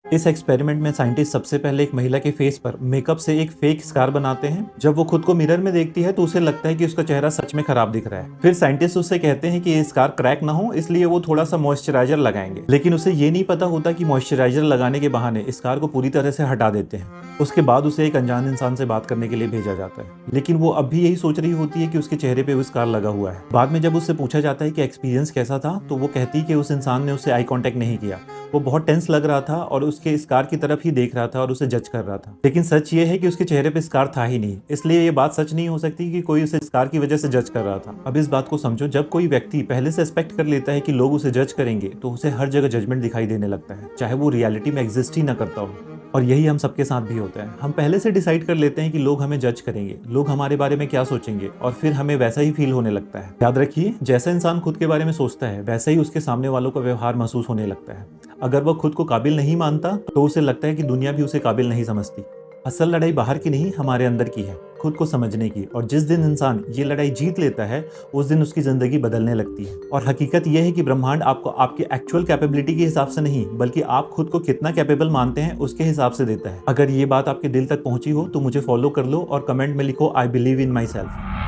इस एक्सपेरिमेंट में साइंटिस्ट सबसे पहले एक महिला के फेस पर मेकअप से एक फेक स्कार बनाते हैं। जब वो खुद को मिरर में देखती है तो उसे लगता है कि उसका चेहरा सच में खराब दिख रहा है। फिर साइंटिस्ट उससे कहते हैं कि ये स्कार क्रैक ना हो, इसलिए वो थोड़ा सा मॉइस्चराइजर लगाएंगे, लेकिन उसे ये नहीं पता होता कि मॉइस्चराइजर लगाने के बहाने स्कार को पूरी तरह से हटा देते हैं। उसके बाद उसे एक अनजान इंसान से बात करने के लिए भेजा जाता है, लेकिन वो अब भी यही सोच रही होती है कि उसके चेहरे पे वो स्कार लगा हुआ है। बाद में जब उससे पूछा जाता है कि एक्सपीरियंस कैसा था, तो वो कहती है कि उस इंसान ने उससे आई कांटेक्ट नहीं किया। वो बहुत टेंस लग रहा था और उसके स्कार की तरफ ही देख रहा था और उसे जज कर रहा था। लेकिन सच ये है कि उसके चेहरे पे स्कार था ही नहीं, इसलिए ये बात सच नहीं हो सकती कि कोई उसे स्कार की वजह से जज कर रहा था। अब इस बात को समझो, जब कोई व्यक्ति पहले से एक्सपेक्ट कर लेता है कि लोग उसे जज करेंगे, तो उसे हर जगह जजमेंट दिखाई देने लगता है, चाहे वो रियलिटी में एग्जिस्ट ही ना करता हो। और यही हम सबके साथ भी होता है। हम पहले से डिसाइड कर लेते हैं कि लोग हमें जज करेंगे, लोग हमारे बारे में क्या सोचेंगे, और फिर हमें वैसा ही फील होने लगता है। याद रखिए, जैसा इंसान खुद के बारे में सोचता है, वैसा ही उसके सामने वालों का व्यवहार महसूस होने लगता है। अगर वह खुद को काबिल नहीं मानता, तो उसे लगता है कि दुनिया भी उसे काबिल नहीं समझती। असल लड़ाई बाहर की नहीं, हमारे अंदर की है, खुद को समझने की। और जिस दिन इंसान ये लड़ाई जीत लेता है, उस दिन उसकी जिंदगी बदलने लगती है। और हकीकत यह है कि ब्रह्मांड आपको आपकी एक्चुअल कैपेबिलिटी के हिसाब से नहीं, बल्कि आप खुद को कितना कैपेबल मानते हैं उसके हिसाब से देता है। अगर ये बात आपके दिल तक पहुंची हो तो मुझे फॉलो कर लो और कमेंट में लिखो, I believe in my self.